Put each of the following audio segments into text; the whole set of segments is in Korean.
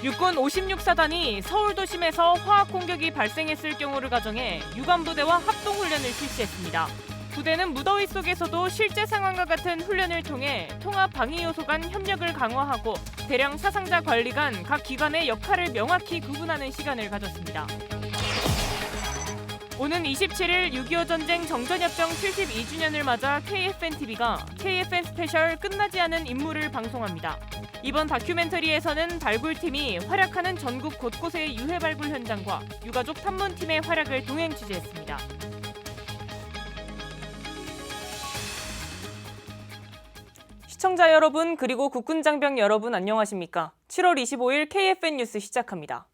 육군 56사단이 서울 도심에서 화학 공격이 발생했을 경우를 가정해 유관부대와 합동훈련을 실시했습니다. 부대는 무더위 속에서도 실제 상황과 같은 훈련을 통해 통합 방위 요소 간 협력을 강화하고 대량 사상자 관리 간 각 기관의 역할을 명확히 구분하는 시간을 가졌습니다. 오는 27일 6.25 전쟁 정전협정 72주년을 맞아 KFNTV가 KFN 스페셜 끝나지 않은 임무를 방송합니다. 이번 다큐멘터리에서는 발굴팀이 활약하는 전국 곳곳의 유해 발굴 현장과 유가족 탐문팀의 활약을 동행 취재했습니다. 시청자 여러분 그리고 국군 장병 여러분 안녕하십니까? 7월 25일 KFN 뉴스 시작합니다.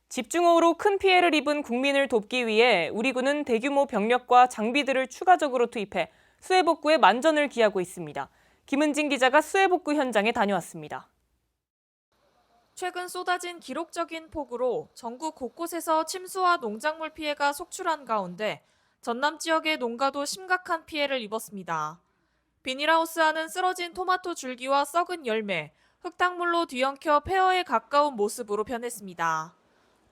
집중호우로 큰 피해를 입은 국민을 돕기 위해 우리 군은 대규모 병력과 장비들을 추가적으로 투입해 수해 복구에 만전을 기하고 있습니다. 김은진 기자가 수해 복구 현장에 다녀왔습니다. 최근 쏟아진 기록적인 폭우로 전국 곳곳에서 침수와 농작물 피해가 속출한 가운데 전남 지역의 농가도 심각한 피해를 입었습니다. 비닐하우스 안은 쓰러진 토마토 줄기와 썩은 열매, 흙탕물로 뒤엉켜 폐허에 가까운 모습으로 변했습니다.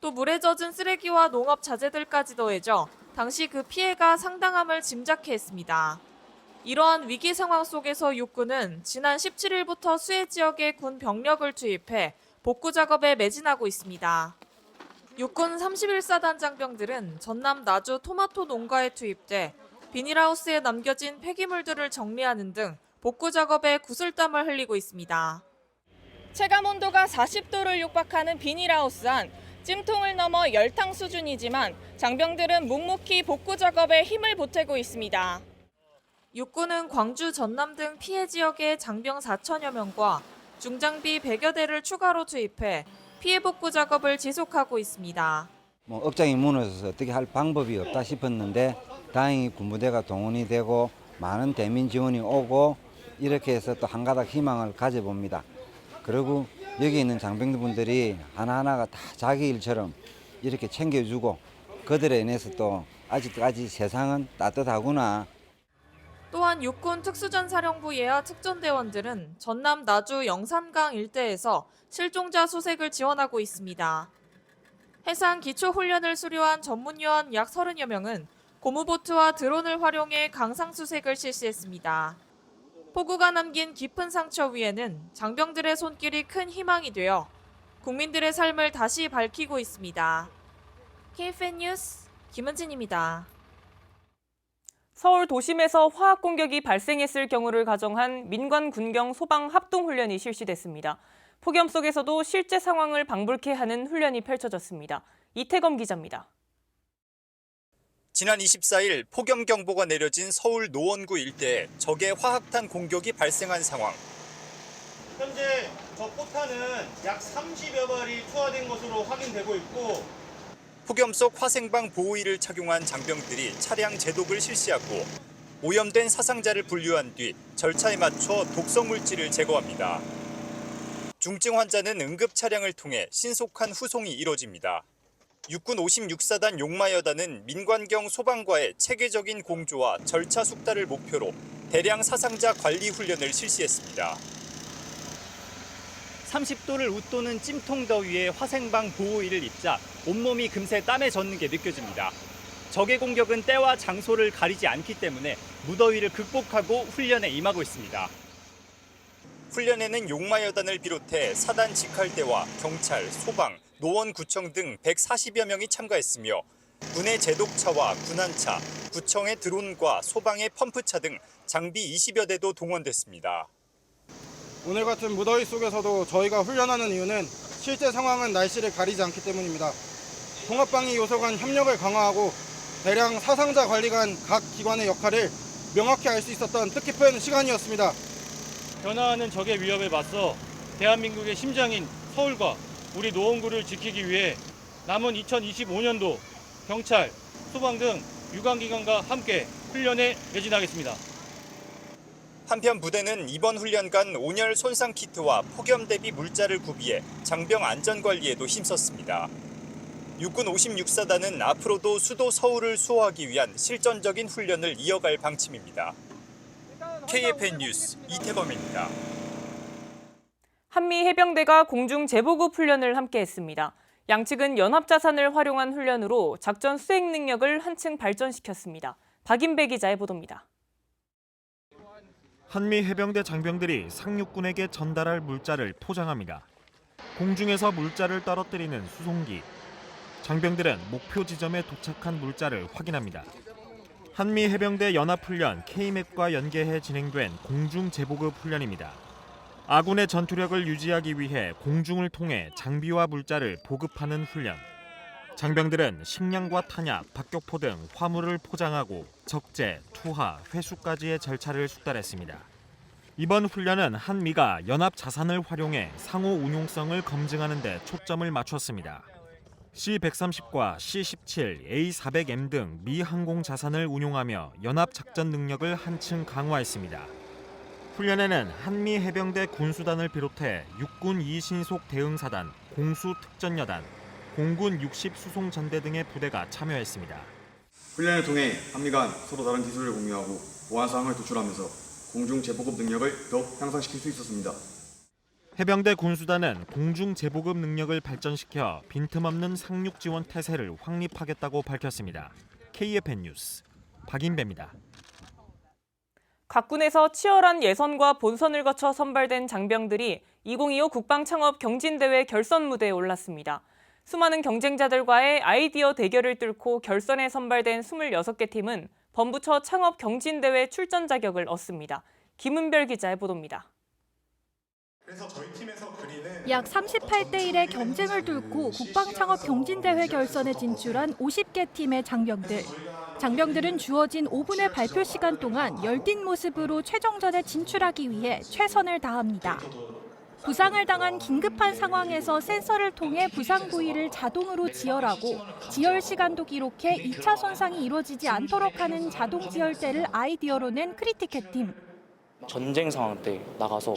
또 물에 젖은 쓰레기와 농업 자재들까지 더해져 당시 그 피해가 상당함을 짐작케 했습니다. 이러한 위기 상황 속에서 육군은 지난 17일부터 수해 지역에 군 병력을 투입해 복구 작업에 매진하고 있습니다. 육군 31사단 장병들은 전남 나주 토마토 농가에 투입돼 비닐하우스에 남겨진 폐기물들을 정리하는 등 복구 작업에 구슬땀을 흘리고 있습니다. 체감 온도가 40도를 육박하는 비닐하우스 안, 찜통을 넘어 열탕 수준이지만 장병들은 묵묵히 복구 작업에 힘을 보태고 있습니다. 육군은 광주, 전남 등 피해 지역의 장병 4천여 명과 중장비 100여 대를 추가로 투입해 피해 복구 작업을 지속하고 있습니다. 억장이 무너져서 어떻게 할 방법이 없다 싶었는데 다행히 군부대가 동원이 되고 많은 대민 지원이 오고 이렇게 해서 또 한 가닥 희망을 가져봅니다. 그리고 여기 있는 장병들분들이 하나하나가 다 자기 일처럼 이렇게 챙겨주고 그들에 인해서 또 아직까지 세상은 따뜻하구나. 또한 육군 특수전사령부 예하 특전대원들은 전남 나주 영산강 일대에서 실종자 수색을 지원하고 있습니다. 해상 기초훈련을 수료한 전문요원 약 30여 명은 고무보트와 드론을 활용해 강상 수색을 실시했습니다. 폭우가 남긴 깊은 상처 위에는 장병들의 손길이 큰 희망이 되어 국민들의 삶을 다시 밝히고 있습니다. KFN 뉴스 김은진입니다. 서울 도심에서 화학 공격이 발생했을 경우를 가정한 민관 군경 소방 합동 훈련이 실시됐습니다. 폭염 속에서도 실제 상황을 방불케 하는 훈련이 펼쳐졌습니다. 이태검 기자입니다. 지난 24일 폭염 경보가 내려진 서울 노원구 일대에 적의 화학탄 공격이 발생한 상황. 현재 저 포탄은 약 30여 발이 투하된 것으로 확인되고 있고 폭염 속 화생방 보호의를 착용한 장병들이 차량 제독을 실시하고 오염된 사상자를 분류한 뒤 절차에 맞춰 독성 물질을 제거합니다. 중증 환자는 응급 차량을 통해 신속한 후송이 이뤄집니다. 육군 56사단 용마여단은 민관경 소방과의 체계적인 공조와 절차 숙달을 목표로 대량 사상자 관리 훈련을 실시했습니다. 30도를 웃도는 찜통 더위에 화생방 보호의를 입자 온몸이 금세 땀에 젖는 게 느껴집니다. 적의 공격은 때와 장소를 가리지 않기 때문에 무더위를 극복하고 훈련에 임하고 있습니다. 훈련에는 용마여단을 비롯해 사단 직할대와 경찰, 소방, 노원구청 등 140여 명이 참가했으며 군의 제독차와 군안차, 구청의 드론과 소방의 펌프차 등 장비 20여 대도 동원됐습니다. 오늘 같은 무더위 속에서도 저희가 훈련하는 이유는 실제 상황은 날씨를 가리지 않기 때문입니다. 통합방위 요소 간 협력을 강화하고 대량 사상자 관리 간 각 기관의 역할을 명확히 알 수 있었던 뜻깊은 시간이었습니다. 변화하는 적의 위협에 맞서 대한민국의 심장인 서울과 우리 노원구를 지키기 위해 남은 2025년도 경찰, 소방 등 유관기관과 함께 훈련에 매진하겠습니다. 한편 부대는 이번 훈련간 온열 손상 키트와 폭염 대비 물자를 구비해 장병 안전 관리에도 힘썼습니다. 육군 56사단은 앞으로도 수도 서울을 수호하기 위한 실전적인 훈련을 이어갈 방침입니다. KFN 뉴스 이태범입니다. 한미 해병대가 공중 제보급 훈련을 함께했습니다. 양측은 연합자산을 활용한 훈련으로 작전 수행 능력을 한층 발전시켰습니다. 박인배 기자의 보도입니다. 한미 해병대 장병들이 상륙군에게 전달할 물자를 포장합니다. 공중에서 물자를 떨어뜨리는 수송기. 장병들은 목표 지점에 도착한 물자를 확인합니다. 한미 해병대 연합훈련 K-MAP과 연계해 진행된 공중 제보급 훈련입니다. 아군의 전투력을 유지하기 위해 공중을 통해 장비와 물자를 보급하는 훈련. 장병들은 식량과 탄약, 박격포 등 화물을 포장하고 적재, 투하, 회수까지의 절차를 숙달했습니다. 이번 훈련은 한미가 연합 자산을 활용해 상호 운용성을 검증하는 데 초점을 맞췄습니다. C-130과 C-17, A-400M 등 미 항공 자산을 운용하며 연합 작전 능력을 한층 강화했습니다. 훈련에는 한미 해병대 군수단을 비롯해 육군 2신속 대응사단, 공수특전여단, 공군 60 수송전대 등의 부대가 참여했습니다. 훈련을 통해 한미 간 서로 다른 기술을 공유하고 보안 사항을 도출하면서 공중 제보급 능력을 더욱 향상시킬 수 있었습니다. 해병대 군수단은 공중 제보급 능력을 발전시켜 빈틈없는 상륙 지원 태세를 확립하겠다고 밝혔습니다. KFN 뉴스 박인배입니다. 각 군에서 치열한 예선과 본선을 거쳐 선발된 장병들이 2025 국방창업 경진대회 결선 무대에 올랐습니다. 수많은 경쟁자들과의 아이디어 대결을 뚫고 결선에 선발된 26개 팀은 범부처 창업 경진대회 출전 자격을 얻습니다. 김은별 기자의 보도입니다. 약 38대 1의 경쟁을 뚫고 국방창업 경진대회 결선에 진출한 50개 팀의 장병들. 장병들은 주어진 5분의 발표 시간 동안 열띤 모습으로 최종전에 진출하기 위해 최선을 다합니다. 부상을 당한 긴급한 상황에서 센서를 통해 부상 부위를 자동으로 지혈하고 지혈 시간도 기록해 2차 손상이 이루어지지 않도록 하는 자동 지혈대를 아이디어로 낸 크리티켓 팀. 전쟁 상황 때 나가서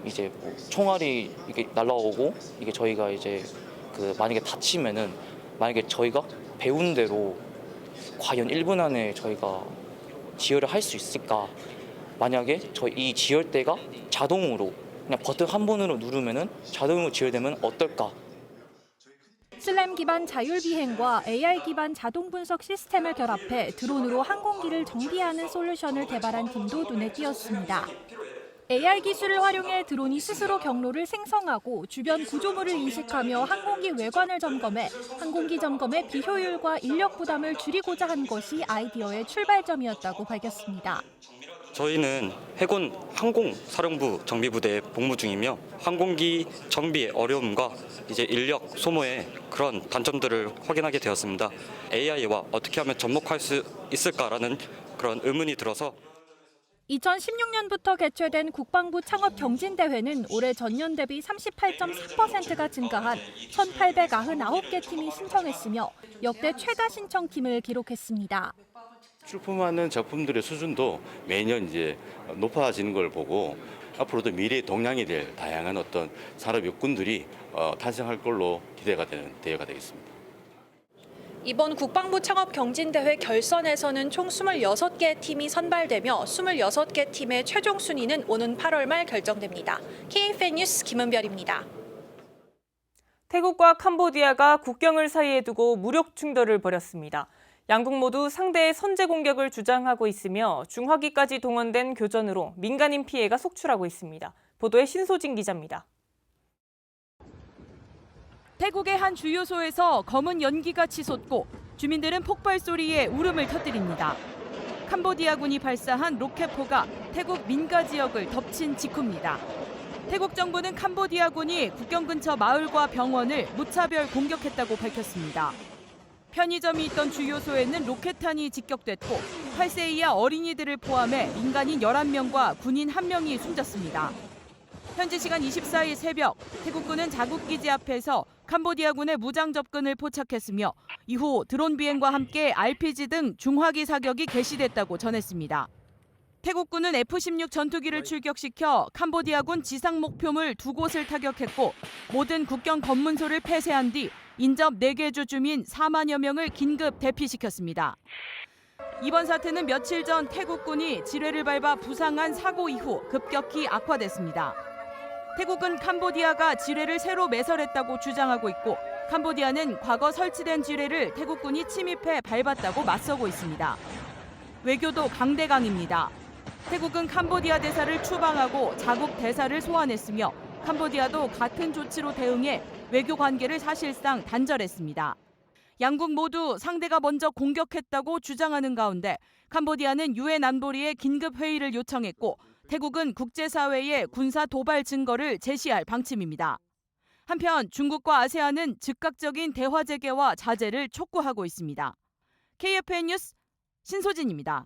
이제 뭐 총알이 이게 날라오고 이게 저희가 이제 만약에 다치면은 만약에 저희가 배운 대로 과연 1분 안에 저희가 지혈을 할 수 있을까? 만약에 이 지혈대가 자동으로 그냥 버튼 한 번으로 누르면은 자동으로 지혈되면 어떨까? 슬램 기반 자율 비행과 AR 기반 자동 분석 시스템을 결합해 드론으로 항공기를 정비하는 솔루션을 개발한 팀도 눈에 띄었습니다. AR 기술을 활용해 드론이 스스로 경로를 생성하고 주변 구조물을 인식하며 항공기 외관을 점검해 항공기 점검의 비효율과 인력 부담을 줄이고자 한 것이 아이디어의 출발점이었다고 밝혔습니다. 저희는 해군 항공사령부 정비부대에 복무 중이며 항공기 정비의 어려움과 이제 인력 소모의 그런 단점들을 확인하게 되었습니다. AI와 어떻게 하면 접목할 수 있을까라는 그런 의문이 들어서 2016년부터 개최된 국방부 창업 경진대회는 올해 전년 대비 38.4%가 증가한 1,899개 팀이 신청했으며 역대 최다 신청팀을 기록했습니다. 출품하는 작품들의 수준도 매년 이제 높아지는 걸 보고 앞으로도 미래의 동향이 될 다양한 어떤 산업 육군들이 탄생할 걸로 기대가 되는 대회가 되겠습니다. 이번 국방부 창업 경진대회 결선에서는 총 26개 팀이 선발되며 26개 팀의 최종 순위는 오는 8월 말 결정됩니다. KFN 뉴스 김은별입니다. 태국과 캄보디아가 국경을 사이에 두고 무력 충돌을 벌였습니다. 양국 모두 상대의 선제 공격을 주장하고 있으며 중화기까지 동원된 교전으로 민간인 피해가 속출하고 있습니다. 보도에 신소진 기자입니다. 태국의 한 주유소에서 검은 연기가 치솟고 주민들은 폭발 소리에 울음을 터뜨립니다. 캄보디아군이 발사한 로켓포가 태국 민가 지역을 덮친 직후입니다. 태국 정부는 캄보디아군이 국경 근처 마을과 병원을 무차별 공격했다고 밝혔습니다. 편의점이 있던 주유소에는 로켓탄이 직격됐고 8세 이하 어린이들을 포함해 민간인 11명과 군인 1명이 숨졌습니다. 현지 시간 24일 새벽 태국군은 자국기지 앞에서 캄보디아군의 무장 접근을 포착했으며 이후 드론 비행과 함께 RPG 등 중화기 사격이 개시됐다고 전했습니다. 태국군은 F-16 전투기를 출격시켜 캄보디아군 지상 목표물 2곳을 타격했고 모든 국경 검문소를 폐쇄한 뒤 인접 4개 주 주민 4만여 명을 긴급 대피시켰습니다. 이번 사태는 며칠 전 태국군이 지뢰를 밟아 부상한 사고 이후 급격히 악화됐습니다. 태국은 캄보디아가 지뢰를 새로 매설했다고 주장하고 있고 캄보디아는 과거 설치된 지뢰를 태국군이 침입해 밟았다고 맞서고 있습니다. 외교도 강대강입니다. 태국은 캄보디아 대사를 추방하고 자국 대사를 소환했으며 캄보디아도 같은 조치로 대응해 외교 관계를 사실상 단절했습니다. 양국 모두 상대가 먼저 공격했다고 주장하는 가운데 캄보디아는 유엔 안보리에 긴급 회의를 요청했고 태국은 국제사회에 군사 도발 증거를 제시할 방침입니다. 한편 중국과 아세안은 즉각적인 대화 재개와 자제를 촉구하고 있습니다. KFN 뉴스 신소진입니다.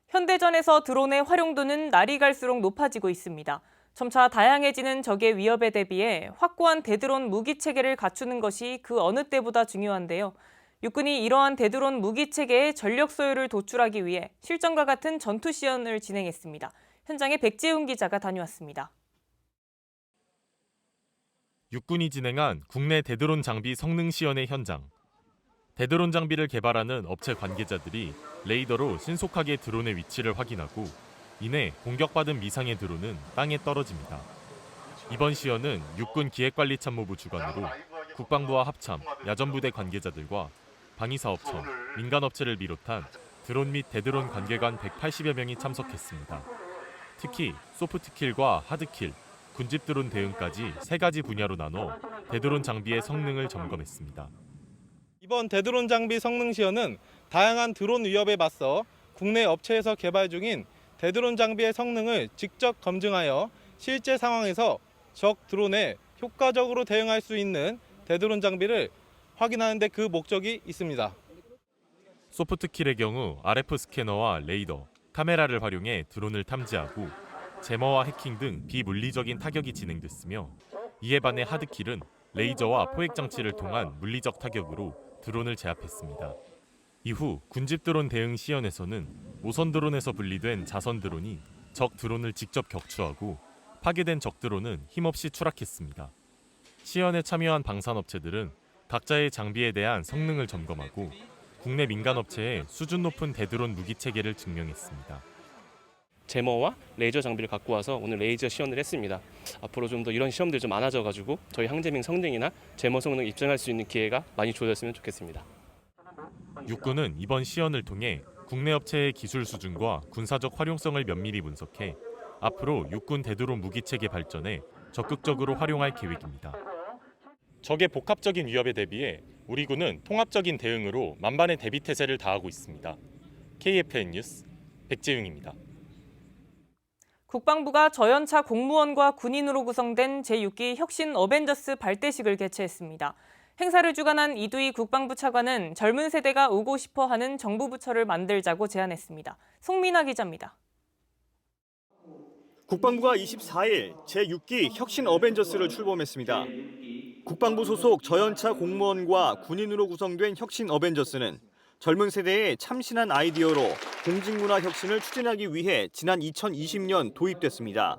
현대전에서 드론의 활용도는 날이 갈수록 높아지고 있습니다. 점차 다양해지는 적의 위협에 대비해 확고한 대드론 무기 체계를 갖추는 것이 그 어느 때보다 중요한데요. 육군이 이러한 대드론 무기 체계의 전력 소요를 도출하기 위해 실전과 같은 전투 시연을 진행했습니다. 현장에 백재훈 기자가 다녀왔습니다. 육군이 진행한 국내 대드론 장비 성능 시연의 현장. 대드론 장비를 개발하는 업체 관계자들이 레이더로 신속하게 드론의 위치를 확인하고 이내 공격받은 미상의 드론은 땅에 떨어집니다. 이번 시연은 육군 기획관리참모부 주관으로 국방부와 합참, 야전부대 관계자들과 방위사업청, 민간업체를 비롯한 드론 및 대드론 관계관 180여 명이 참석했습니다. 특히 소프트킬과 하드킬, 군집 드론 대응까지 3가지 분야로 나눠 대드론 장비의 성능을 점검했습니다. 이번 대드론 장비 성능 시연은 다양한 드론 위협에 맞서 국내 업체에서 개발 중인 대드론 장비의 성능을 직접 검증하여 실제 상황에서 적 드론에 효과적으로 대응할 수 있는 대드론 장비를 확인하는 데 그 목적이 있습니다. 소프트킬의 경우 RF 스캐너와 레이더, 카메라를 활용해 드론을 탐지하고 제머와 해킹 등 비물리적인 타격이 진행됐으며 이에 반해 하드킬은 레이저와 포획 장치를 통한 물리적 타격으로 드론을 제압했습니다. 이후 군집 드론 대응 시연에서는 오선 드론에서 분리된 자선 드론이 적 드론을 직접 격추하고 파괴된 적 드론은 힘없이 추락했습니다. 시연에 참여한 방산업체들은 각자의 장비에 대한 성능을 점검하고 국내 민간업체의 수준 높은 대드론 무기 체계를 증명했습니다. 제머와 레이저 장비를 갖고 와서 오늘 레이저 시연을 했습니다. 앞으로 좀 더 이런 시험들이 좀 많아져가지고 저희 항제밍 성능이나 제머 성능을 입증할 수 있는 기회가 많이 주어졌으면 좋겠습니다. 육군은 이번 시연을 통해 국내 업체의 기술 수준과 군사적 활용성을 면밀히 분석해 앞으로 육군 대드론 무기 체계 발전에 적극적으로 활용할 계획입니다. 적의 복합적인 위협에 대비해 우리 군은 통합적인 대응으로 만반의 대비 태세를 다하고 있습니다. KFN 뉴스 백재웅입니다. 국방부가 저연차 공무원과 군인으로 구성된 제6기 혁신 어벤져스 발대식을 개최했습니다. 행사를 주관한 이두희 국방부 차관은 젊은 세대가 오고 싶어 하는 정부 부처를 만들자고 제안했습니다. 송민아 기자입니다. 국방부가 24일 제6기 혁신 어벤져스를 출범했습니다. 국방부 소속 저연차 공무원과 군인으로 구성된 혁신 어벤져스는 젊은 세대의 참신한 아이디어로 공직문화 혁신을 추진하기 위해 지난 2020년 도입됐습니다.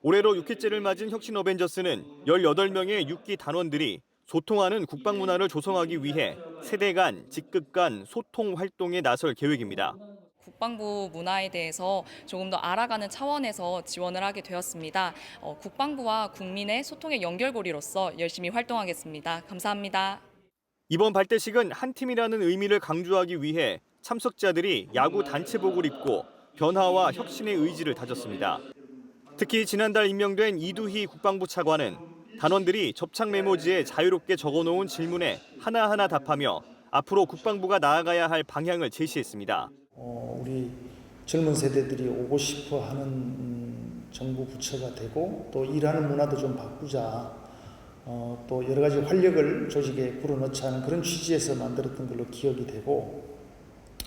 올해로 6회째를 맞은 혁신 어벤져스는 18명의 6기 단원들이 소통하는 국방문화를 조성하기 위해 세대 간, 직급 간 소통 활동에 나설 계획입니다. 국방부 문화에 대해서 조금 더 알아가는 차원에서 지원을 하게 되었습니다. 국방부와 국민의 소통의 연결고리로서 열심히 활동하겠습니다. 감사합니다. 이번 발대식은 한 팀이라는 의미를 강조하기 위해 참석자들이 야구 단체복을 입고 변화와 혁신의 의지를 다졌습니다. 특히 지난달 임명된 이두희 국방부 차관은 단원들이 접착 메모지에 자유롭게 적어놓은 질문에 하나하나 답하며 앞으로 국방부가 나아가야 할 방향을 제시했습니다. 우리 젊은 세대들이 오고 싶어 하는 정부 부처가 되고 또 일하는 문화도 좀 바꾸자. 또 여러 가지 활력을 조직에 불어넣자는 그런 취지에서 만들었던 걸로 기억이 되고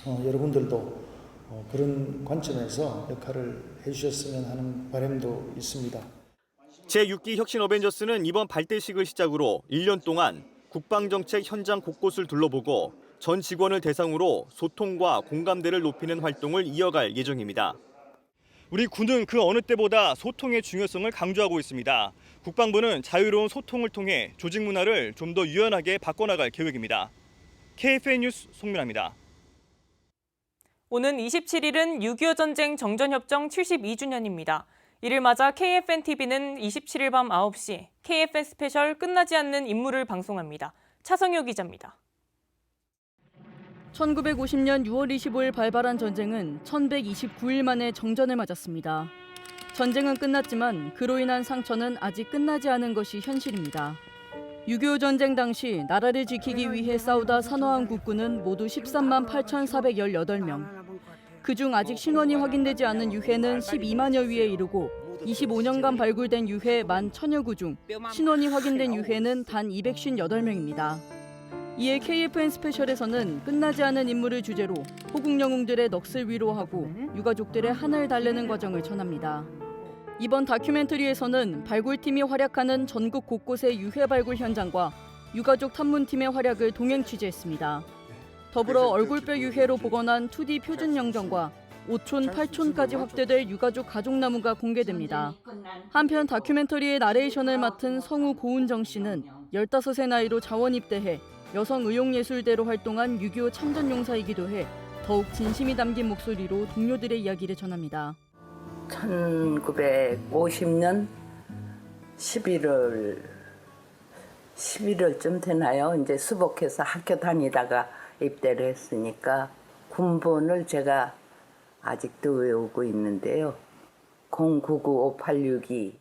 여러분들도 그런 관점에서 역할을 해주셨으면 하는 바람도 있습니다. 제6기 혁신 어벤져스는 이번 발대식을 시작으로 1년 동안 국방정책 현장 곳곳을 둘러보고 전 직원을 대상으로 소통과 공감대를 높이는 활동을 이어갈 예정입니다. 우리 군은 그 어느 때보다 소통의 중요성을 강조하고 있습니다. 국방부는 자유로운 소통을 통해 조직 문화를 좀 더 유연하게 바꿔나갈 계획입니다. KFN 뉴스 송민아입니다. 오는 27일은 6.25 전쟁 정전협정 72주년입니다. 이를 맞아 KFN-TV는 27일 밤 9시 KFN 스페셜 끝나지 않는 임무를 방송합니다. 차성효 기자입니다. 1950년 6월 25일 발발한 전쟁은 1129일 만에 정전을 맞았습니다. 전쟁은 끝났지만 그로 인한 상처는 아직 끝나지 않은 것이 현실입니다. 6.25 전쟁 당시 나라를 지키기 위해 싸우다 산화한 국군은 모두 13만 8,418명. 그중 아직 신원이 확인되지 않은 유해는 12만여 위에 이르고 25년간 발굴된 유해 11,000여 구 중 신원이 확인된 유해는 단 258명입니다. 이에 KFN 스페셜에서는 끝나지 않은 임무를 주제로 호국 영웅들의 넋을 위로하고 유가족들의 한을 달래는 과정을 전합니다. 이번 다큐멘터리에서는 발굴팀이 활약하는 전국 곳곳의 유해 발굴 현장과 유가족 탐문팀의 활약을 동행 취재했습니다. 더불어 얼굴뼈 유해로 복원한 2D 표준 영정과 5촌, 8촌까지 확대될 유가족 가족나무가 공개됩니다. 한편 다큐멘터리의 나레이션을 맡은 성우 고은정 씨는 15세 나이로 자원 입대해 여성 의용예술대로 활동한 6.25 참전용사이기도 해 더욱 진심이 담긴 목소리로 동료들의 이야기를 전합니다. 1950년 11월쯤 되나요? 이제 수복해서 학교 다니다가 입대를 했으니까 군번을 제가 아직도 외우고 있는데요. 099586이.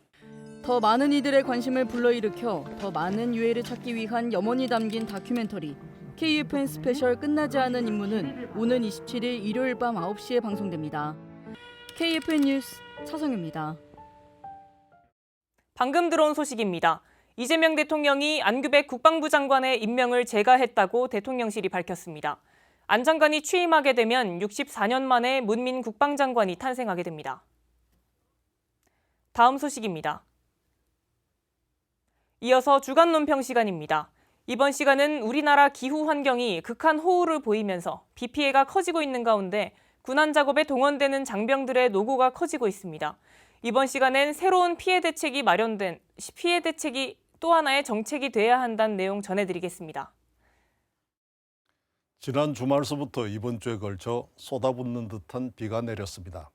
더 많은 이들의 관심을 불러일으켜 더 많은 유해를 찾기 위한 염원이 담긴 다큐멘터리 KFN 스페셜 끝나지 않은 임무는 오는 27일 일요일 밤 9시에 방송됩니다. KFN 뉴스 차성입니다. 방금 들어온 소식입니다. 이재명 대통령이 안규백 국방부 장관의 임명을 재가했다고 대통령실이 밝혔습니다. 안 장관이 취임하게 되면 64년 만에 문민 국방장관이 탄생하게 됩니다. 다음 소식입니다. 이어서 주간 논평 시간입니다. 이번 시간은 우리나라 기후 환경이 극한 호우를 보이면서 비 피해가 커지고 있는 가운데 군안 작업에 동원되는 장병들의 노고가 커지고 있습니다. 이번 시간엔 새로운 피해 대책이 또 하나의 정책이 돼야 한다는 내용 전해드리겠습니다. 지난 주말서부터 이번 주에 걸쳐 쏟아붓는 듯한 비가 내렸습니다.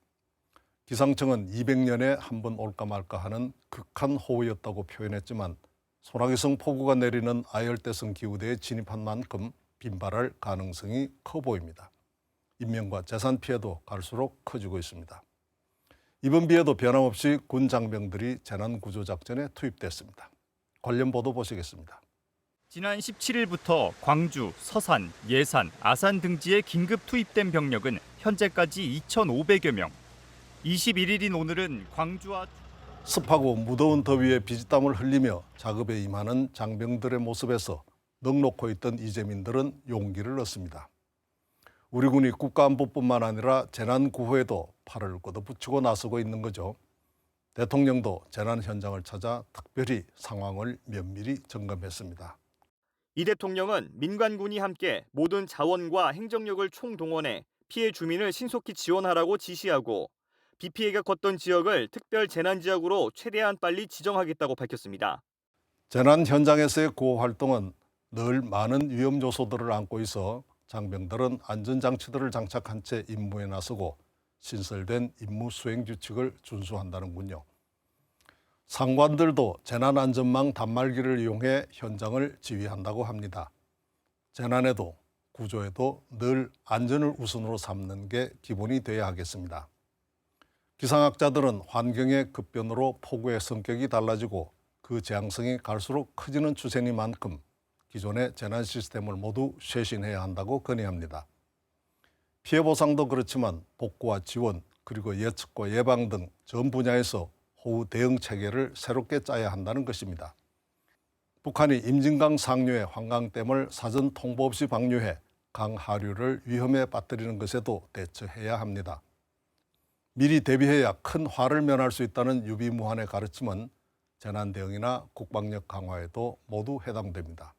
기상청은 200년에 한 번 올까 말까 하는 극한 호우였다고 표현했지만 소나기성 폭우가 내리는 아열대성 기후대에 진입한 만큼 빈발할 가능성이 커 보입니다. 인명과 재산 피해도 갈수록 커지고 있습니다. 이번 비에도 변함없이 군 장병들이 재난구조작전에 투입됐습니다. 관련 보도 보시겠습니다. 지난 17일부터 광주, 서산, 예산, 아산 등지에 긴급 투입된 병력은 현재까지 2,500여 명. 21일인 오늘은 광주와 습하고 무더운 더위에 비지땀을 흘리며 작업에 임하는 장병들의 모습에서 넋놓고 있던 이재민들은 용기를 얻습니다. 우리 군이 국가안보뿐만 아니라 재난구호에도 팔을 걷어붙이고 나서고 있는 거죠. 대통령도 재난 현장을 찾아 특별히 상황을 면밀히 점검했습니다. 이 대통령은 민관군이 함께 모든 자원과 행정력을 총동원해 피해 주민을 신속히 지원하라고 지시하고 비 피해가 컸던 지역을 특별 재난 지역으로 최대한 빨리 지정하겠다고 밝혔습니다. 재난 현장에서의 구호 활동은 늘 많은 위험 요소들을 안고 있어 장병들은 안전장치들을 장착한 채 임무에 나서고 신설된 임무 수행 규칙을 준수한다는군요. 상관들도 재난안전망 단말기를 이용해 현장을 지휘한다고 합니다. 재난에도 구조에도 늘 안전을 우선으로 삼는 게 기본이 돼야 하겠습니다. 기상학자들은 환경의 급변으로 폭우의 성격이 달라지고 그 재앙성이 갈수록 커지는 추세니만큼 기존의 재난 시스템을 모두 쇄신해야 한다고 건의합니다. 피해 보상도 그렇지만 복구와 지원 그리고 예측과 예방 등 전 분야에서 호우 대응 체계를 새롭게 짜야 한다는 것입니다. 북한이 임진강 상류의 환강댐을 사전 통보 없이 방류해 강 하류를 위험에 빠뜨리는 것에도 대처해야 합니다. 미리 대비해야 큰 화를 면할 수 있다는 유비무환의 가르침은 재난 대응이나 국방력 강화에도 모두 해당됩니다.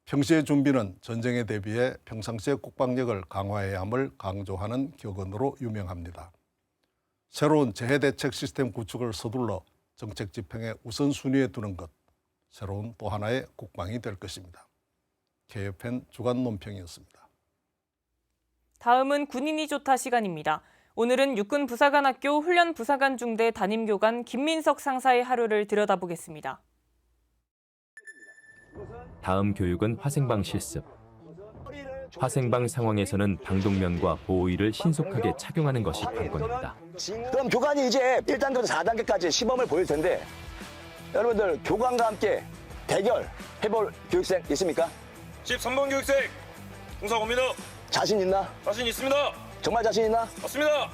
평시의 준비는 전쟁에 대비해 평상시의 국방력을 강화해야 함을 강조하는 격언으로 유명합니다. 새로운 재해대책 시스템 구축을 서둘러 정책 집행의 우선순위에 두는 것, 새로운 또 하나의 국방이 될 것입니다. KFN 주간 논평이었습니다. 다음은 군인이 좋다 시간입니다. 오늘은 육군 부사관학교 훈련 부사관 중대 담임교관 김민석 상사의 하루를 들여다보겠습니다. 다음 교육은 화생방 실습. 화생방 상황에서는 방독면과 보호의를 신속하게 착용하는 것이 관건입니다. 그럼 교관이 이제 1단계부터 4단계까지 시범을 보일 텐데 여러분들 교관과 함께 대결 해볼 교육생 있습니까? 13번 교육생 홍사고입니다. 자신 있나? 자신 있습니다. 정말 자신 있나? 맞습니다.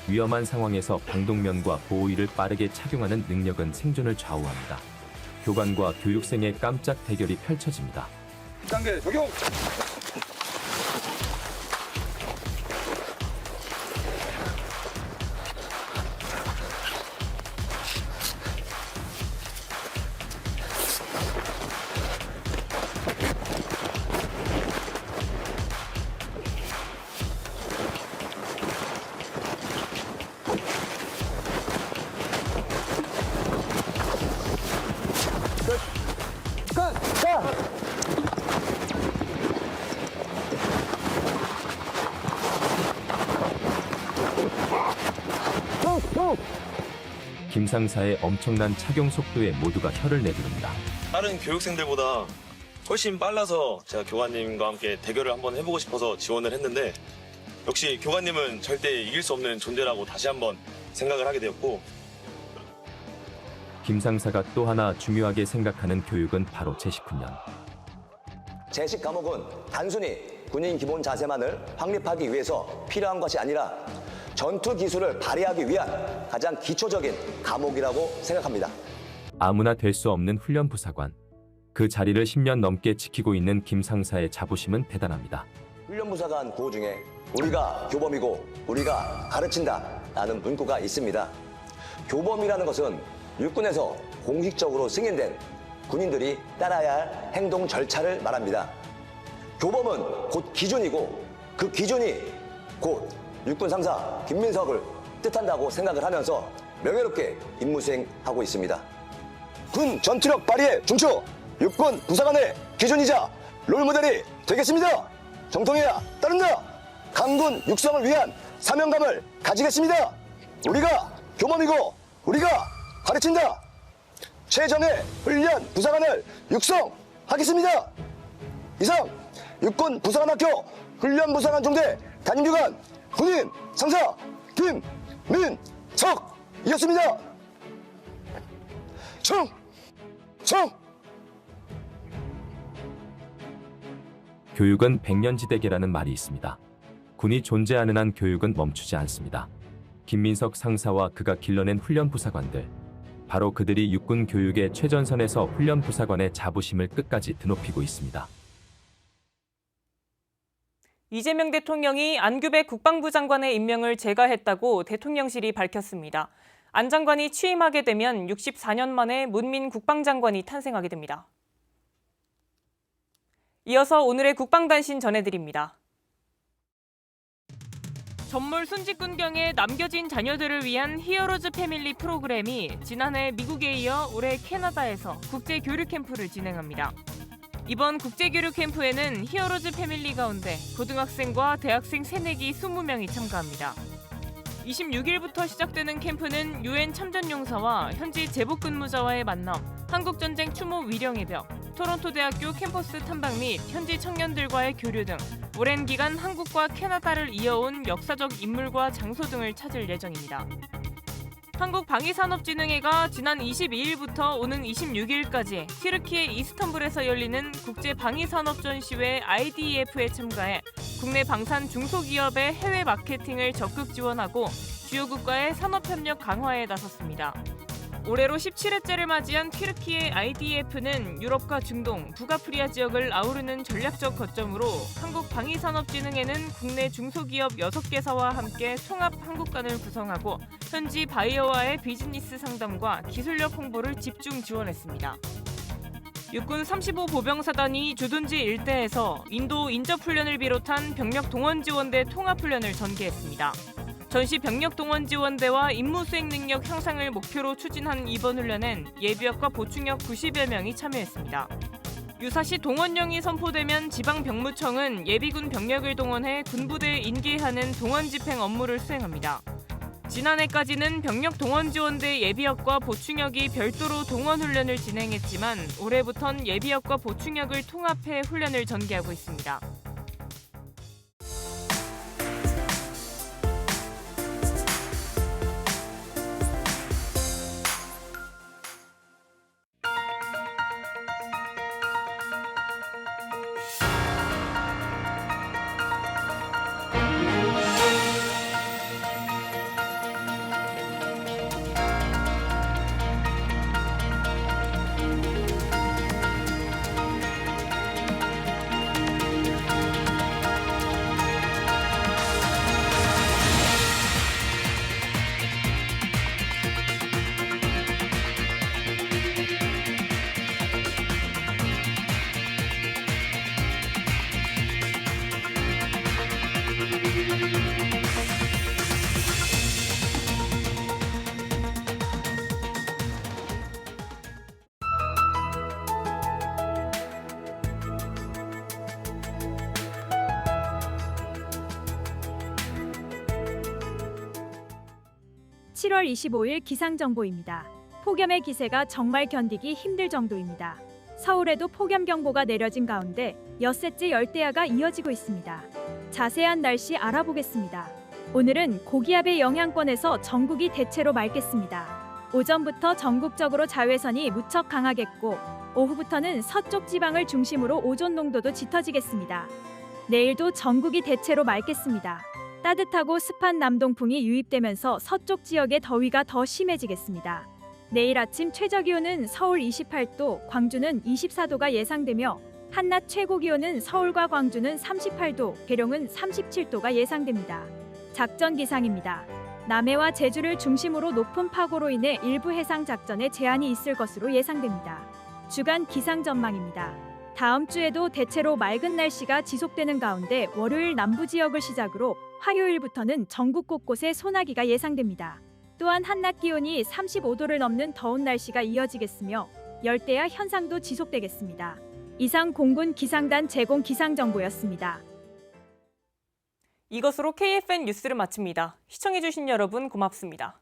위험한 상황에서 방독면과 보호의를 빠르게 착용하는 능력은 생존을 좌우합니다. 교관과 교육생의 깜짝 대결이 펼쳐집니다. 1단계 적용! 김 상사의 엄청난 착용 속도에 모두가 혀를 내두릅니다. 다른 교육생들보다 훨씬 빨라서 제가 교관님과 함께 대결을 한번 해보고 싶어서 지원을 했는데 역시 교관님은 절대 이길 수 없는 존재라고 다시 한번 생각을 하게 되었고 김 상사가 또 하나 중요하게 생각하는 교육은 바로 제식훈련. 제식 과목은 단순히 군인 기본 자세만을 확립하기 위해서 필요한 것이 아니라 전투 기술을 발휘하기 위한 가장 기초적인 과목이라고 생각합니다. 아무나 될 수 없는 훈련 부사관. 그 자리를 10년 넘게 지키고 있는 김 상사의 자부심은 대단합니다. 훈련부사관 구호 중에 우리가 교범이고 우리가 가르친다라는 문구가 있습니다. 교범이라는 것은 육군에서 공식적으로 승인된 군인들이 따라야 할 행동 절차를 말합니다. 교범은 곧 기준이고 그 기준이 곧 육군 상사 김민석을 뜻한다고 생각을 하면서 명예롭게 임무 수행하고 있습니다. 군 전투력 발휘에 중추 육군 부사관의 기준이자 롤모델이 되겠습니다. 정통해야 따른다. 강군 육성을 위한 사명감을 가지겠습니다. 우리가 교범이고 우리가 가르친다. 최정예 훈련 부사관을 육성하겠습니다. 이상 육군 부사관학교 훈련 부사관 중대 담임교관 군인 상사 김민석이었습니다. 청! 교육은 백년지대계라는 말이 있습니다. 군이 존재하는 한 교육은 멈추지 않습니다. 김민석 상사와 그가 길러낸 훈련 부사관들. 바로 그들이 육군 교육의 최전선에서 훈련 부사관의 자부심을 끝까지 드높이고 있습니다. 이재명 대통령이 안규백 국방부 장관의 임명을 재가했다고 대통령실이 밝혔습니다. 안 장관이 취임하게 되면 64년 만에 문민 국방장관이 탄생하게 됩니다. 이어서 오늘의 국방단신 전해드립니다. 전몰 순직군경에 남겨진 자녀들을 위한 히어로즈 패밀리 프로그램이 지난해 미국에 이어 올해 캐나다에서 국제교류 캠프를 진행합니다. 이번 국제교류 캠프에는 히어로즈 패밀리 가운데 고등학생과 대학생 새내기 20명이 참가합니다. 26일부터 시작되는 캠프는 유엔 참전용사와 현지 제복근무자와의 만남, 한국전쟁 추모 위령의 벽, 토론토 대학교 캠퍼스 탐방 및 현지 청년들과의 교류 등 오랜 기간 한국과 캐나다를 이어온 역사적 인물과 장소 등을 찾을 예정입니다. 한국방위산업진흥회가 지난 22일부터 오는 26일까지 튀르키예 이스탄불에서 열리는 국제방위산업전시회 IDEF에 참가해 국내 방산 중소기업의 해외 마케팅을 적극 지원하고 주요국가의 산업협력 강화에 나섰습니다. 올해로 17회째를 맞이한 튀르키예 IDEF는 유럽과 중동, 북아프리아 지역을 아우르는 전략적 거점으로 한국방위산업진흥회는 국내 중소기업 6개사와 함께 통합 한국관을 구성하고 현지 바이어와의 비즈니스 상담과 기술력 홍보를 집중 지원했습니다. 육군 35 보병사단이 주둔지 일대에서 인도 인접훈련을 비롯한 병력동원지원대 통합훈련을 전개했습니다. 전시 병력동원지원대와 임무수행 능력 향상을 목표로 추진한 이번 훈련엔 예비역과 보충역 90여 명이 참여했습니다. 유사시 동원령이 선포되면 지방병무청은 예비군 병력을 동원해 군부대에 인계하는 동원 집행 업무를 수행합니다. 지난해까지는 병력 동원 지원대 예비역과 보충역이 별도로 동원 훈련을 진행했지만 올해부턴 예비역과 보충역을 통합해 훈련을 전개하고 있습니다. (7월 25일) 기상정보입니다. 폭염의 기세가 정말 견디기 힘들 정도입니다. 서울에도 폭염경보가 내려진 가운데 엿새째 열대야가 이어지고 있습니다. 자세한 날씨 알아보겠습니다. 오늘은 고기압의 영향권에서 전국이 대체로 맑겠습니다. 오전부터 전국적으로 자외선이 무척 강하겠고 오후부터는 서쪽 지방을 중심으로 오존 농도도 짙어지겠습니다. 내일도 전국이 대체로 맑겠습니다. 따뜻하고 습한 남동풍이 유입되면서 서쪽 지역의 더위가 더 심해지겠습니다. 내일 아침 최저기온은 서울 28도, 광주는 24도가 예상되며 한낮 최고기온은 서울과 광주는 38도, 계룡은 37도가 예상됩니다. 작전 기상입니다. 남해와 제주를 중심으로 높은 파고로 인해 일부 해상 작전에 제한이 있을 것으로 예상됩니다. 주간 기상 전망입니다. 다음 주에도 대체로 맑은 날씨가 지속되는 가운데 월요일 남부 지역을 시작으로 화요일부터는 전국 곳곳에 소나기가 예상됩니다. 또한 한낮 기온이 35도를 넘는 더운 날씨가 이어지겠으며 열대야 현상도 지속되겠습니다. 이상 공군 기상단 제공 기상정보였습니다. 이것으로 KFN 뉴스를 마칩니다. 시청해주신 여러분 고맙습니다.